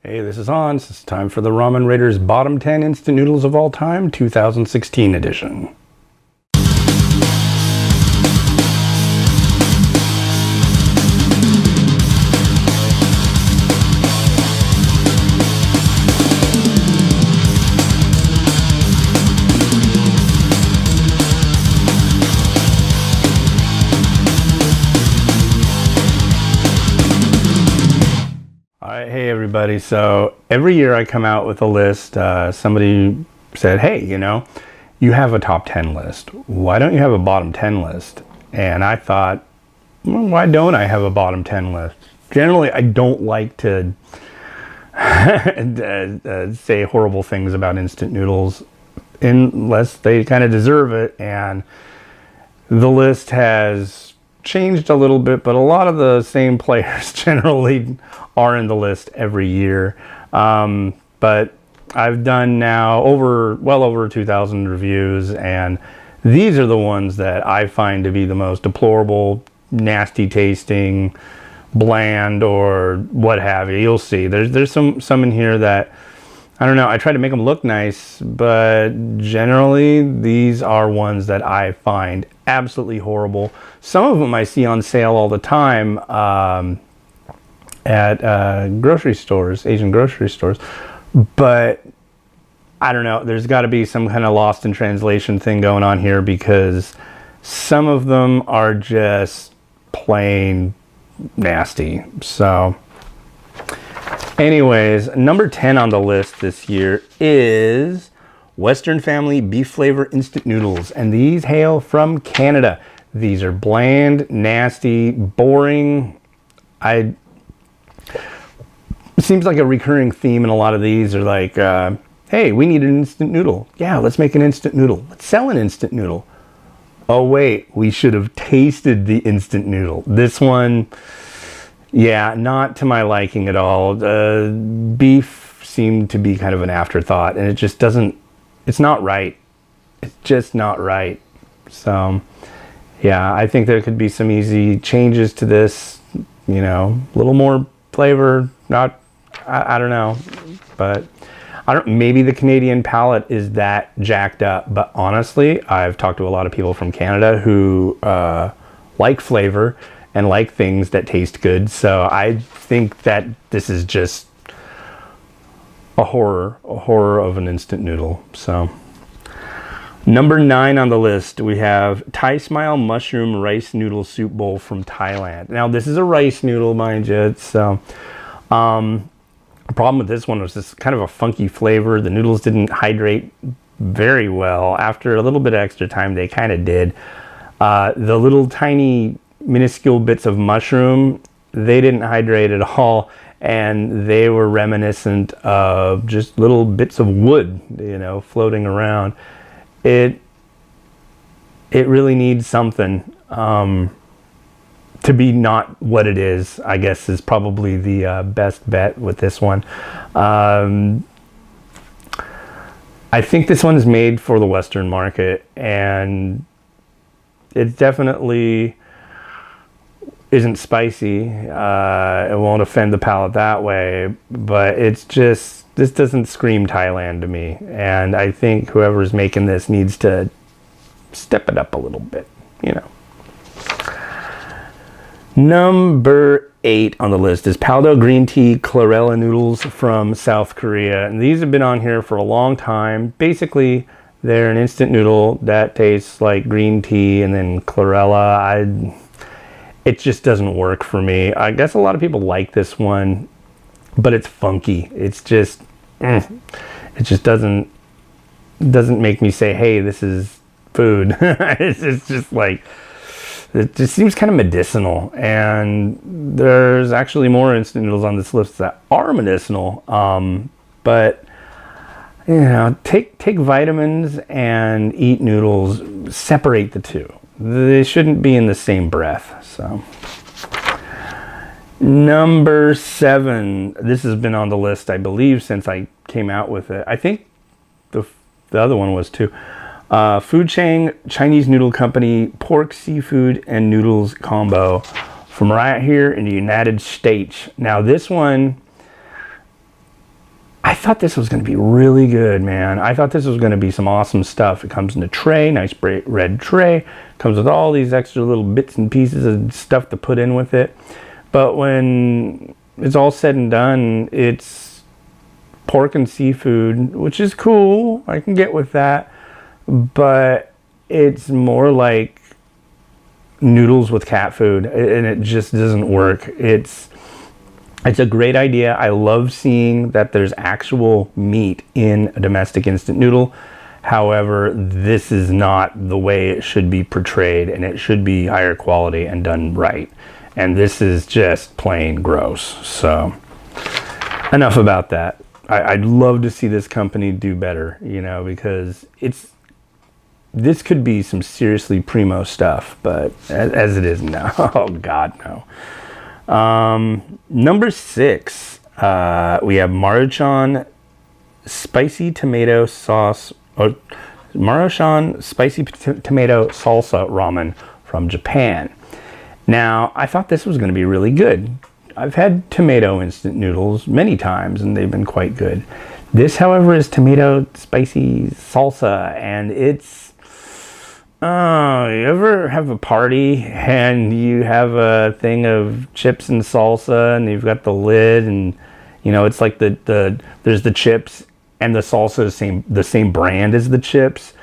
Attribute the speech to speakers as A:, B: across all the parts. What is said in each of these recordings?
A: Hey, this is Hans. It's time for the Ramen Rater's Bottom 10 Instant Noodles of All Time 2016 edition. Hey everybody, so every year I come out with a list. Somebody said, hey, you have a top 10 list. Why don't you have a bottom 10 list? And I thought, well, why don't I have a bottom 10 list? Generally, I don't like to say horrible things about instant noodles unless they kind of deserve it. And the list has changed a little bit, but a lot of the same players generally are in the list every year. But I've done now well over 2,000 reviews, and these are the ones that I find to be the most deplorable, nasty tasting, bland, or what have you. You'll see. There's some in here that, I don't know, I try to make them look nice, but generally these are ones that I find absolutely horrible. Some of them I see on sale all the time at grocery stores, Asian grocery stores, but I don't know, there's got to be some kind of lost in translation thing going on here, because some of them are just plain nasty. So anyways, number 10 on the list this year is Western Family Beef Flavor Instant Noodles, and these hail from Canada. These are bland, nasty, boring. It seems like a recurring theme in a lot of these are like, hey, we need an instant noodle. Yeah, let's make an instant noodle. Let's sell an instant noodle. Oh wait, we should have tasted the instant noodle. This one, yeah, not to my liking at all. Beef seemed to be kind of an afterthought, and it just doesn't, it's not right. It's just not right. So yeah, I think there could be some easy changes to this, a little more flavor, I don't know, but maybe the Canadian palate is that jacked up, but honestly, I've talked to a lot of people from Canada who like flavor and like things that taste good, so I think that this is just a horror of an instant noodle. So number 9 on the list, we have Thai Smile Mushroom Rice Noodle Soup Bowl from Thailand. Now this is a rice noodle, mind you, so the problem with this one was this kind of a funky flavor. The noodles didn't hydrate very well. After a little bit of extra time, they kind of did. The little tiny minuscule bits of mushroom, they didn't hydrate at all, and they were reminiscent of just little bits of wood, floating around. It really needs something to be not what it is, I guess, is probably the best bet with this one. I think this one's made for the Western market, and it definitely isn't spicy. It won't offend the palate that way, but it's just, this doesn't scream Thailand to me, and I think whoever's making this needs to step it up a little bit, Number 8 on the list is Paldo Green Tea Chlorella Noodles from South Korea. And these have been on here for a long time. Basically, they're an instant noodle that tastes like green tea and then chlorella. It just doesn't work for me. I guess a lot of people like this one, but it's funky. It's just, it just doesn't make me say, hey, this is food. It's just like, it just seems kind of medicinal, and there's actually more instant noodles on this list that are medicinal, but take vitamins and eat noodles, separate the two. They shouldn't be in the same breath. So number 7, this has been on the list, I believe, since I came out with it. I think the other one was too. Chang Chinese Noodle Company Pork, Seafood, and Noodles Combo from right here in the United States. Now this one, I thought this was going to be really good, man. I thought this was going to be some awesome stuff. It comes in a tray, nice red tray. Comes with all these extra little bits and pieces of stuff to put in with it. But when it's all said and done, it's pork and seafood, which is cool. I can get with that. But it's more like noodles with cat food, and it just doesn't work. It's a great idea. I love seeing that there's actual meat in a domestic instant noodle. However, this is not the way it should be portrayed, and it should be higher quality and done right. And this is just plain gross. So enough about that. I'd love to see this company do better, you know, because this could be some seriously primo stuff, but as it is now, oh God, no. Number 6, we have Maruchan spicy tomato sauce, or Maruchan spicy tomato salsa ramen from Japan. Now, I thought this was going to be really good. I've had tomato instant noodles many times, and they've been quite good. This, however, is tomato spicy salsa, and it's you ever have a party and you have a thing of chips and salsa, and you've got the lid, and you know it's like there's the chips and the salsa is the same brand as the chips,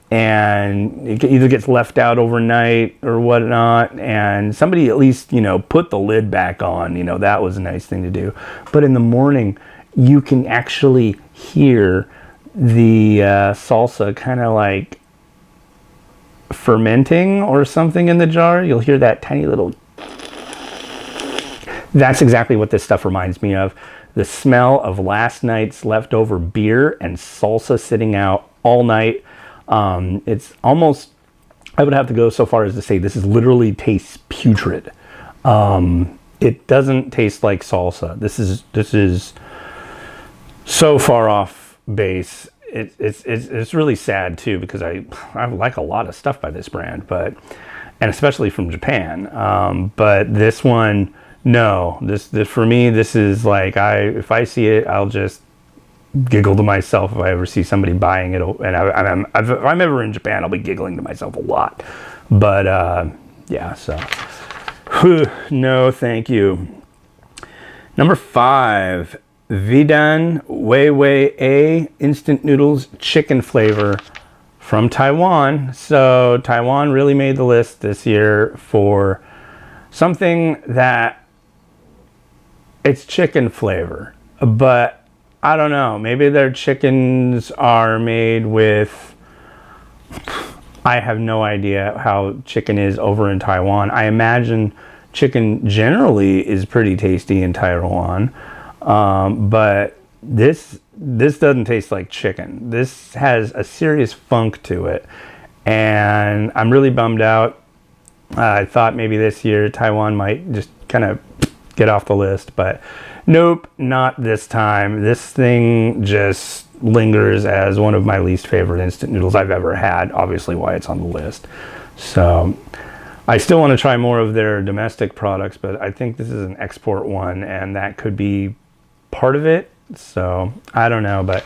A: and it either gets left out overnight or whatnot, and somebody at least, you know, put the lid back on. You know, that was a nice thing to do. But in the morning, you can actually hear the salsa kind of like fermenting or something in the jar. You'll hear that tiny little. That's exactly what this stuff reminds me of. The smell of last night's leftover beer and salsa sitting out all night. It's almost, I would have to go so far as to say this is literally tastes putrid. It doesn't taste like salsa. This is so far off base. It's really sad too, because I like a lot of stuff by this brand, and especially from Japan. But this one, no, this for me, this is like, if I see it, I'll just giggle to myself if I ever see somebody buying it. And if I'm ever in Japan, I'll be giggling to myself a lot. But yeah, so no, thank you. Number 5. Vedan Wei instant noodles chicken flavor from Taiwan. So Taiwan really made the list this year for something that it's chicken flavor, but I don't know, maybe their chickens are made with, I have no idea how chicken is over in Taiwan. I imagine chicken generally is pretty tasty in Taiwan. But this doesn't taste like chicken. This has a serious funk to it, and I'm really bummed out. I thought maybe this year Taiwan might just kind of get off the list, but nope, not this time. This thing just lingers as one of my least favorite instant noodles I've ever had, obviously why it's on the list. So I still want to try more of their domestic products, but I think this is an export one, and that could be part of it. So I don't know, but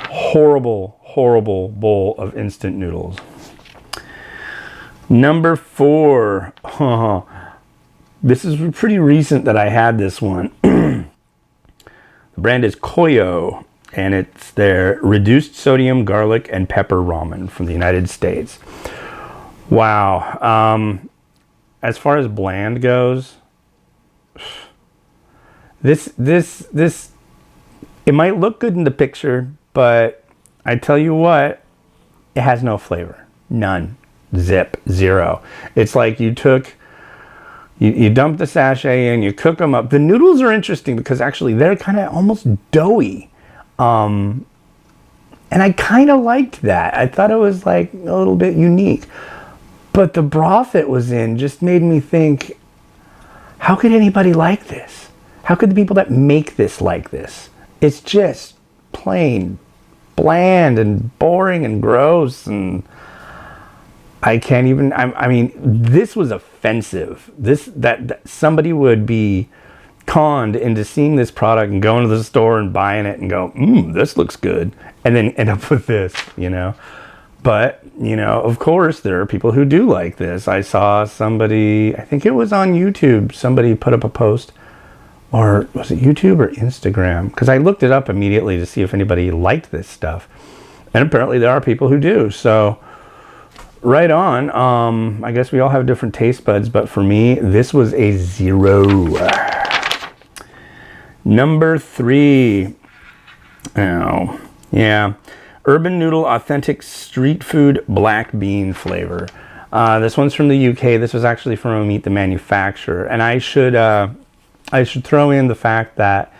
A: horrible bowl of instant noodles. Number 4. This is pretty recent that I had this one. The brand is Koyo, and it's their reduced sodium garlic and pepper ramen from the United States. Wow. As far as bland goes, this it might look good in the picture, but I tell you what, it has no flavor. None. Zip. Zero. It's like you took, you dump the sachet in, you cook them up. The noodles are interesting because actually they're kind of almost doughy. And I kind of liked that. I thought it was like a little bit unique. But the broth it was in just made me think, how could anybody like this? How could the people that make this like this? It's just plain bland and boring and gross, and I can't even, I mean, this was offensive. That somebody would be conned into seeing this product and going to the store and buying it and go, this looks good, and then end up with this, you know. But, you know, of course, there are people who do like this. I saw somebody, I think it was on YouTube, somebody put up a post, or was it YouTube or Instagram? Because I looked it up immediately to see if anybody liked this stuff. And apparently there are people who do. So, right on. I guess we all have different taste buds, but for me, this was a 0. Number 3. Oh, yeah. Urban Noodle Authentic Street Food Black Bean Flavor. This one's from the UK. This was actually from Meet the Manufacturer. And I should throw in the fact that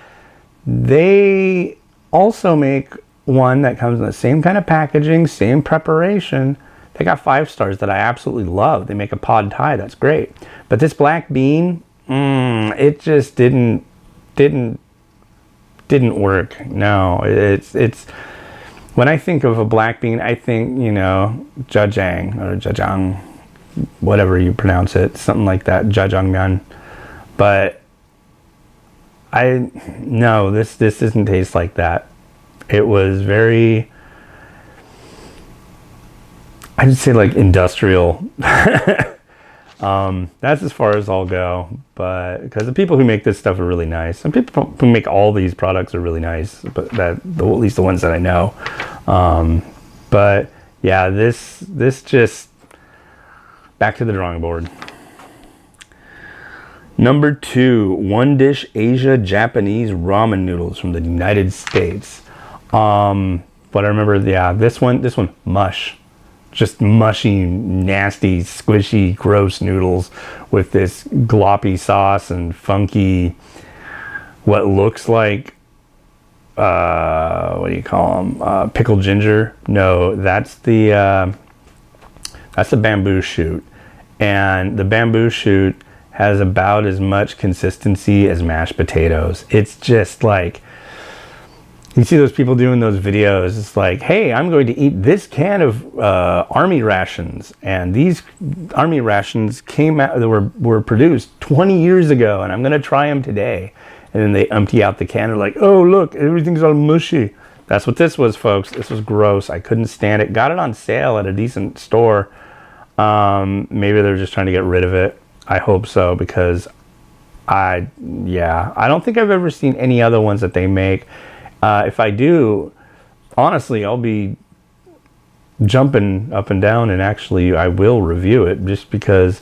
A: they also make one that comes in the same kind of packaging, same preparation. They got 5 stars that I absolutely love. They make a pad thai, that's great. But this black bean, it just didn't work. No, it's when I think of a black bean, I think, you know, jajang or jajang, whatever you pronounce it, something like that, jajangmyeon. But no, this doesn't taste like that. It was very, I'd say like industrial. That's as far as I'll go, but because the people who make this stuff are really nice. Some people who make all these products are really nice, but at least the ones that I know. But yeah, this just back to the drawing board. Number 2, One Dish Asia Japanese ramen noodles from the United States. But I remember, yeah, this one mush. Just mushy, nasty, squishy, gross noodles with this gloppy sauce and funky, what looks like, what do you call them? Pickled ginger? No, that's the bamboo shoot. And the bamboo shoot has about as much consistency as mashed potatoes. It's just like, you see those people doing those videos, it's like, hey, I'm going to eat this can of army rations. And these army rations came out, they were produced 20 years ago, and I'm going to try them today. And then they empty out the can, they're like, oh, look, everything's all mushy. That's what this was, folks. This was gross. I couldn't stand it. Got it on sale at a decent store. Maybe they're just trying to get rid of it. I hope so, because I don't think I've ever seen any other ones that they make. If I do, honestly, I'll be jumping up and down, and actually I will review it, just because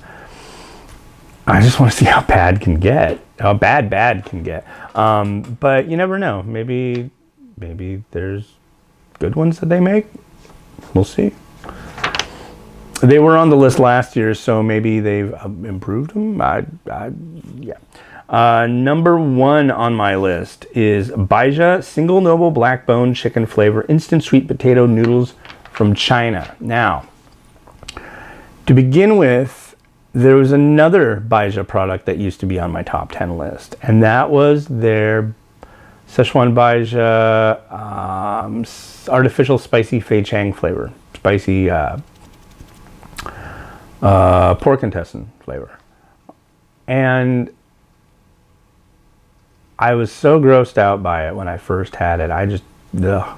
A: I just want to see how bad can get, how bad can get. But you never know. Maybe there's good ones that they make. We'll see. They were on the list last year, so maybe they've improved them. Yeah. Number 1 on my list is Baijia Single Noble Black Bone Chicken Flavor Instant Sweet Potato Noodles from China. Now, to begin with, there was another Baijia product that used to be on my top 10 list, and that was their Szechuan Baijia artificial spicy Fei Chang flavor, spicy pork intestine flavor. And I was so grossed out by it when I first had it. I just, ugh.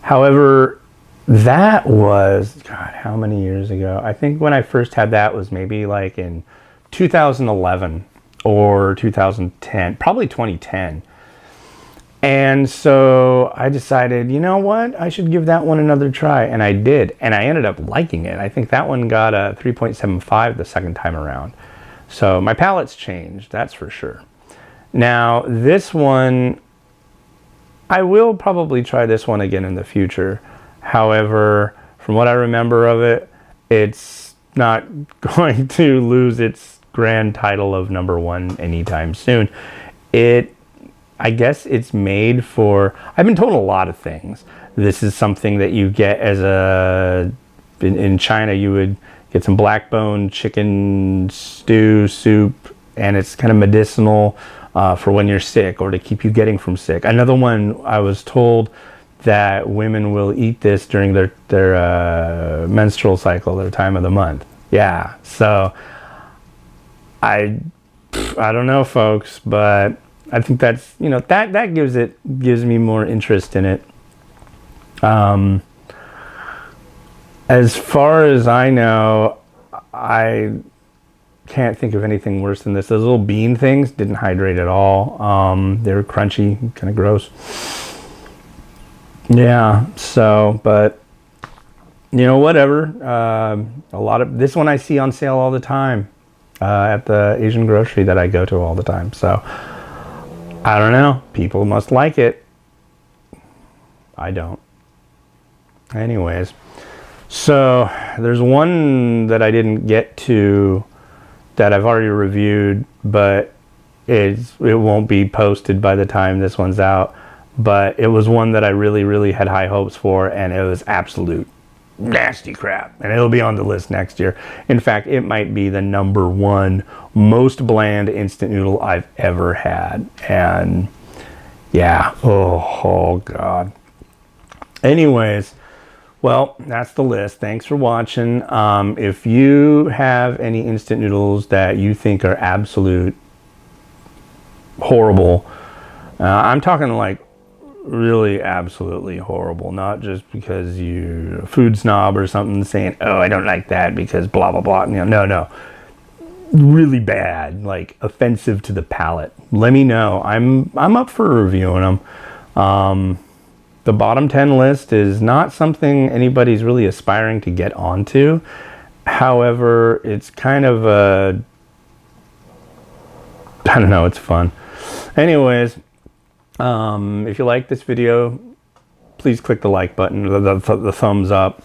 A: However, that was, God, how many years ago? I think when I first had that was maybe like in 2011 or 2010, probably 2010. And so I decided, you know what? I should give that one another try. And I did. And I ended up liking it. I think that one got a 3.75 the second time around. So my palate's changed, that's for sure. Now, this one, I will probably try this one again in the future. However, from what I remember of it, it's not going to lose its grand title of number 1 anytime soon. I guess it's made for, I've been told a lot of things. This is something that you get as in China, you would get some black bone chicken stew soup, and it's kind of medicinal for when you're sick or to keep you getting from sick. Another one, I was told that women will eat this during their menstrual cycle, their time of the month. Yeah, so I I don't know, folks, but I think that's, you know, that gives me more interest in it. As far as I know, I can't think of anything worse than this. Those little bean things didn't hydrate at all. They were crunchy, kind of gross. Yeah, so, but, you know, whatever. A lot of this one I see on sale all the time at the Asian grocery that I go to all the time. So, I don't know. People must like it. I don't. Anyways, so there's one that I didn't get to that I've already reviewed, but it won't be posted by the time this one's out. But it was one that I really, really had high hopes for, and it was absolute nasty crap. And it'll be on the list next year. In fact, it might be the #1 most bland instant noodle I've ever had. And yeah, oh God. Anyways, well, that's the list. Thanks for watching. If you have any instant noodles that you think are absolute horrible, I'm talking like really absolutely horrible, not just because you're a food snob or something saying, oh, I don't like that because blah blah blah. You know, no, really bad, like offensive to the palate. Let me know. I'm up for reviewing them. The bottom 10 list is not something anybody's really aspiring to get onto. However, it's kind of a, I don't know, it's fun. Anyways, if you like this video, please click the like button, the thumbs up.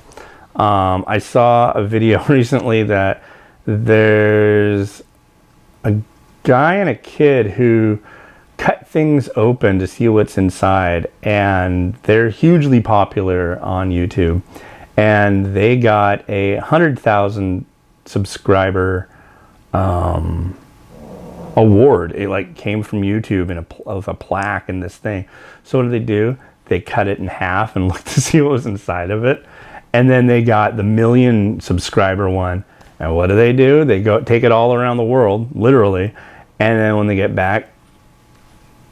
A: I saw a video recently that there's a guy and a kid who cut things open to see what's inside, and they're hugely popular on YouTube, and they got a 100,000 subscriber award. It like came from YouTube in with a plaque and this thing. So what do? They cut it in half and looked to see what was inside of it, and then they got the 1 million subscriber one. And what do? They go take it all around the world, literally, and then when they get back,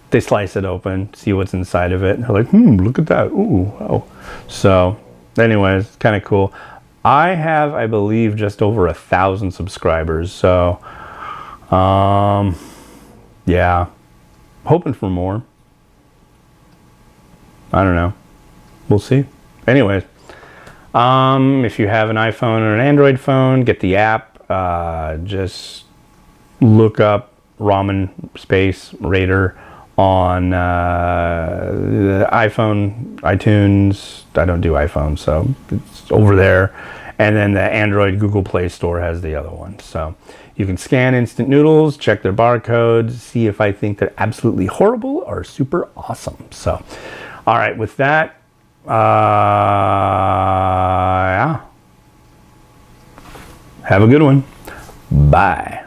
A: they slice it open, see what's inside of it, and they're like, look at that. Ooh, wow. So anyways, kind of cool. I have, I believe, just over 1,000 subscribers. So yeah, hoping for more. I don't know. We'll see. Anyways, if you have an iPhone or an Android phone, get the app. Just look up Ramen Rater on the iPhone, iTunes. I don't do iPhone, so it's over there. And then the Android Google Play Store has the other one. So you can scan instant noodles, check their barcodes, see if I think they're absolutely horrible or super awesome. So, all right, with that, yeah. Have a good one. Bye.